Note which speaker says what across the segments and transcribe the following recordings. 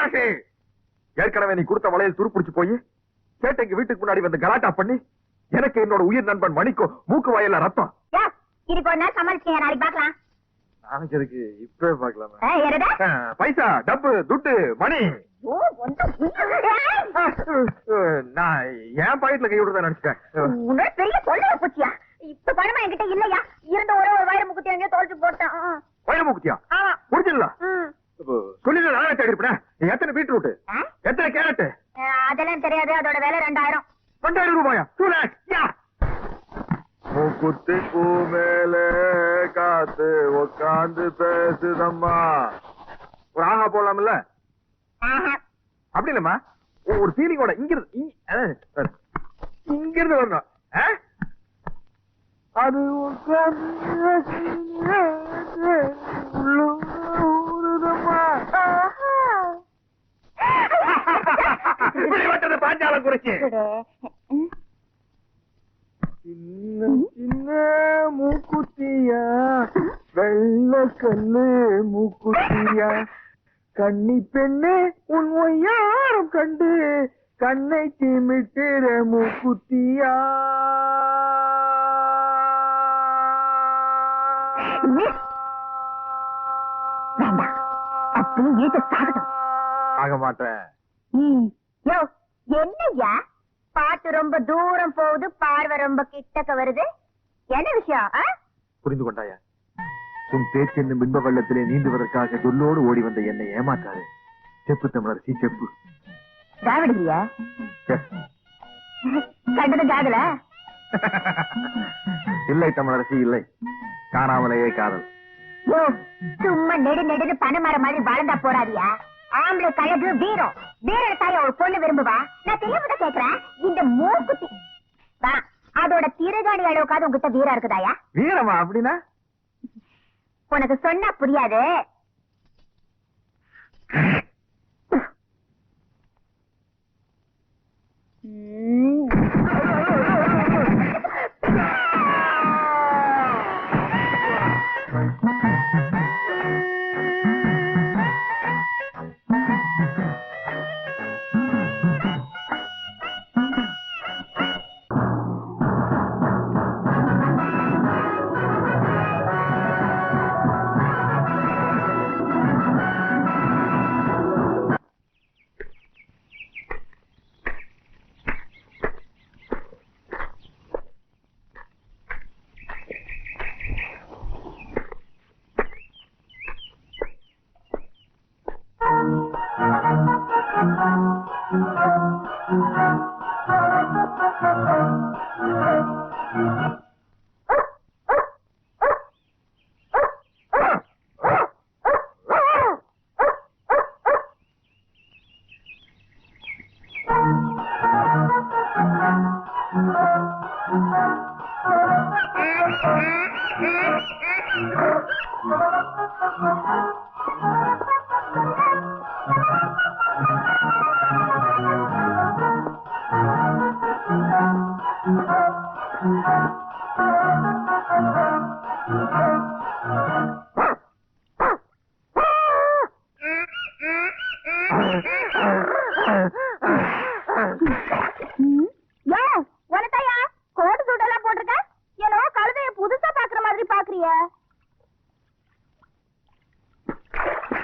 Speaker 1: ராசி, ஏற்கனவே நீ கொடுத்த வளையல் துருப்பிடிச்சு போய் சேட்டைக்கு வீட்டுக்கு முன்னாடி வந்து கலாட்டா பண்ணி எனக்கு என்னோட உயிர் நண்பன் மணிக்கும் மூக்கு வாயில ரத்தம்.
Speaker 2: இதுக்கு ஒரு நாள் சமாளிச்சீங்க, நாளைக்கு பாக்கலாம்.
Speaker 1: நாளைக்கு இருக்கு, இப்பவே பாக்கலாமா? பைசா, டப்பு, துட்டு, மணி. நான் என் பாக்கெட்ல கை விடுறதா நினைச்சிட்டேன்.
Speaker 2: பெரிய சொல்ல பூச்சியா, இப்ப பணமா என்கிட்ட இல்லையா? இருந்த ஒரே ஒரு வயிறு முக்குத்தி எங்கேயோ தொலைச்சு போட்டேன்.
Speaker 1: வயிறு முக்குத்தியா? முடிஞ்சிடல. சொல்லிட்டு நானே தேடி இருப்பேன். எத்தனை பீட்ரூட், எத்தனை கேரட்?
Speaker 2: அதெல்லாம் தெரியாது, அதோட விலை 2000.
Speaker 1: 2000 ரூபாயா? 2 lakhs. மூக்குத்தி பூ மேல காத்து உட்காந்து பேசுதம்மா. ஒரு ஆஹா போடலாம்ல? அப்படி இல்லம்மா, ஒரு ஃபீலிங்கோட இங்கிருந்து வரணும். அது பாஞ்சால குறிச்சு சின்ன சின்ன மூக்குத்தியா, வெள்ள கண்ணு மூக்குத்தியா, கண்ணி பெண்ணே உன் ஒய்யாரம் கண்டு கண்ணை திமிட்டுற மூக்குத்தியா. ஆக மாட்டேன்.
Speaker 2: என்னையா பாட்டு ரொம்ப தூரம் போகுது, பார்வை ரொம்ப கிட்டக்க வருது, என்ன விஷயம்?
Speaker 1: புரிந்து கொண்டாயா? உன் பேச்சு என்னும் பிம்ப வெள்ளத்திலே நீந்துவதற்காக சொல்லோடு ஓடி வந்த என்னை ஏமாற்றாரு. செப்பு தமிழரசி, செப்பு.
Speaker 2: திராவிடியா கண்டது காதல?
Speaker 1: இல்லை தமிழரசி, இல்லை. காணாமலேயே காதல்.
Speaker 2: சும்மா நெடு நெடுன்னு பனைமரம் மாதிரி வளர்ந்தா போறாதியா? ஆம்பளை கழகு வீரம், வீரத்தாய ஒரு பொண்ணு விரும்புவா. நான் தெரியாம கேக்குறேன், இந்த மூக்குத்தி அதோட திருகாணி அளவுக்காவது உங்ககிட்ட வீரம் இருக்குதாயா?
Speaker 1: வீரமா அப்படின்னா?
Speaker 2: உனக்கு சொன்னா புரியாது.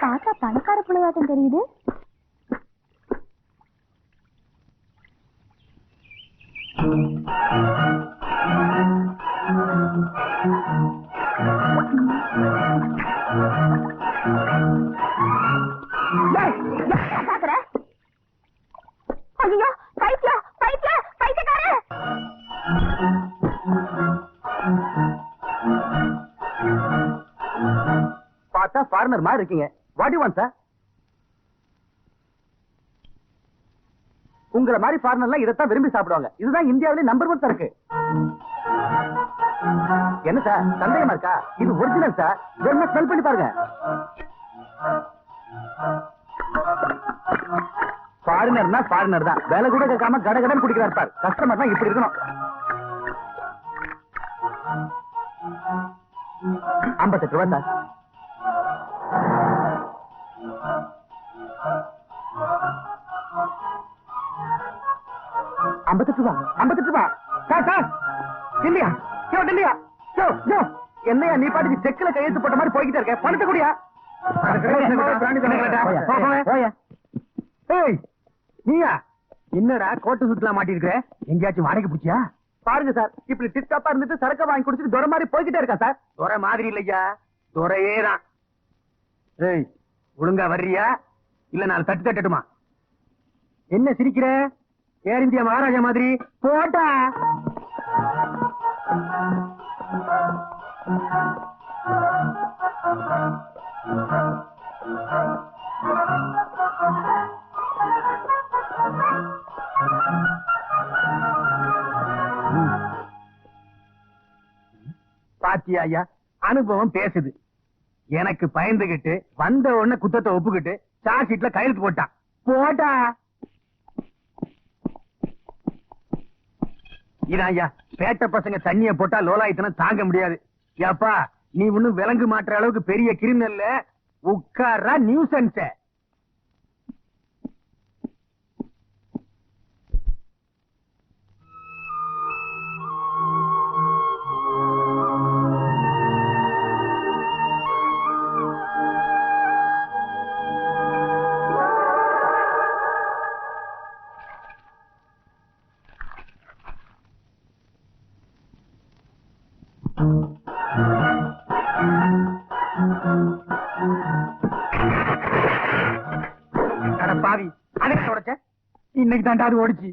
Speaker 2: பார்த்தா பணக்கார பிள்ளையாட்டம் தெரியுது. ஐயோ பைத்தியம் பைத்தியம் பைத்தியக்கார.
Speaker 3: பார்த்தா ஃபாரினர் மாதிரி இருக்கீங்க. What you want sir? உங்களை மாதிரி ஃபாரினர்லாம் இதைத்தான் விரும்பி சாப்பிடுவாங்க. இதுதான் இந்தியாவிலே நம்பர் 1 சரக்கு. என்ன சார் சந்தேகமா இருக்கா? இது ஒரிஜினல் சார். வேணுமா ஸ்மெல் பண்ணி பாருங்க. ஃபாரினர்னா ஃபாரினர் தான். வேலை கூட கேட்காம கடகடன் குடிக்கிறார் பார். கஸ்டமர் தான் இப்படி இருக்கணும். 58 ரூபாய் சார். ₹58 ₹58 சார் சார் இல்லையா யோ இல்லையா யோ யோ என்னையா நீ பாட்டுக்கு செக்ல கையெழுத்து போட்ட மாதிரி போய்கிட்டே இருக்க பணத்தை கூடியா ஏய் நீயா என்னடா கோட்டு சுட்டுலாம் மாட்டிருக்க எங்கேயாச்சும் வாடகை பிடிச்சியா பாருங்க சார் இப்படி டிஸ்டாப்பா இருந்துட்டு சரக்க வாங்கி குடிச்சிட்டு துரை மாதிரி போய்கிட்டே இருக்கா சார் துரை மாதிரி இல்லையா துரையே தான் ஏய் ஒழுங்கா வர்றியா இல்ல நான் தட்டு தட்டட்டுமா என்ன சிரிக்கிற ஏர் இந்தியா மகாராஜா மாதிரி போட்டா பாத்தியா ஐயா அனுபவம் பேசுது எனக்கு பயந்துகிட்டு வந்த உடனே குத்தத்தை ஒப்புக்கிட்டு சார்ஜ் ஷீட்ல கையெழுத்து போட்டான் போட்டா இதான் ஐயா பேட்ட பசங்க தண்ணிய போட்டா லோலாயத்தனம் தாங்க முடியாது ஏப்பா நீ ஒண்ணும் விலங்கு மாற்ற அளவுக்கு பெரிய கிரிமினல்ல உட்கார்றா நியூசன்ஸ் பாவி அதுக்கு உடைச்ச இன்னைக்கு தாண்டா அது ஓடிச்சு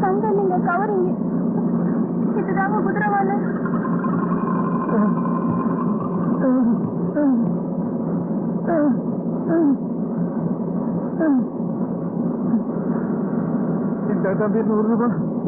Speaker 2: தங்க நீங்க கவரிங்க இதுதாங்க குதிரவால
Speaker 3: இந்த தம்பி ₹100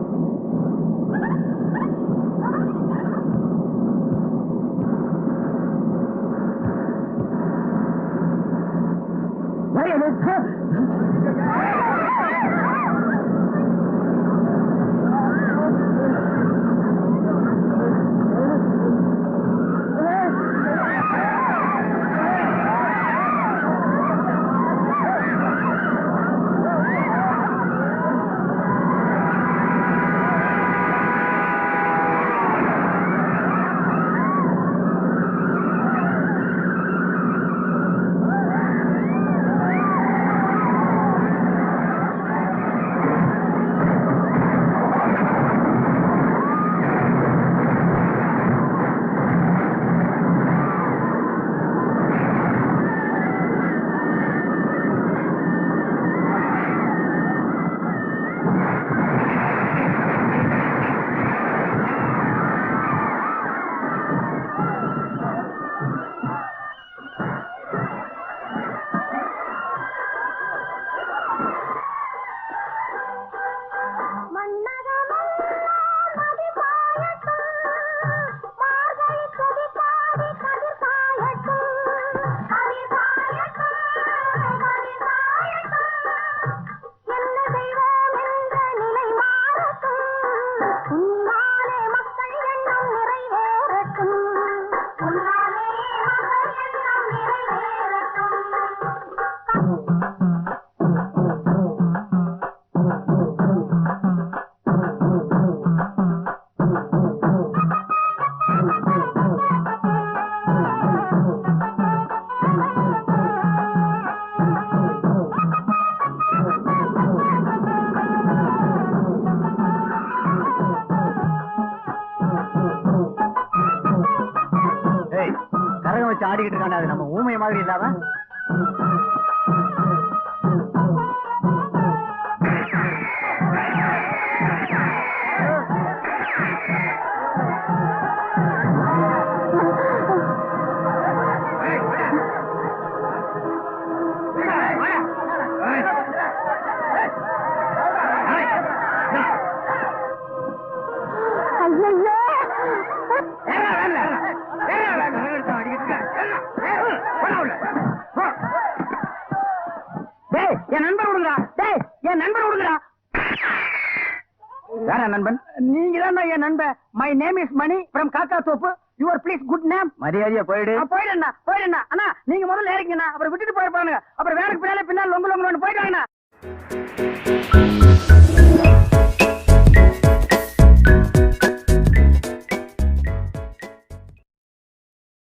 Speaker 3: ஆடிக்கிட்டு இருக்கானே அது நம்ம ஊமை மாதிரி இல்லாம. என் நண்பர் விடுங்கடா. டேய், என் நண்பர் விடுங்கடா. யாரா நண்பன்? நீங்க தான் என் நண்பன். My name is Mani from Kakka Thoppu. Your please good name. மரியாதையா போயிடு. போயிடுண்ணா. அண்ணா நீங்க முதல்ல இறங்கிங்கண்ணா, அப்புறம் விட்டுட்டு போயிருப்பானுங்க. அப்புறம் வேலைக்கு பின்னால லொங்கு லொங்குன்னு போயிட்டாங்கண்ணா.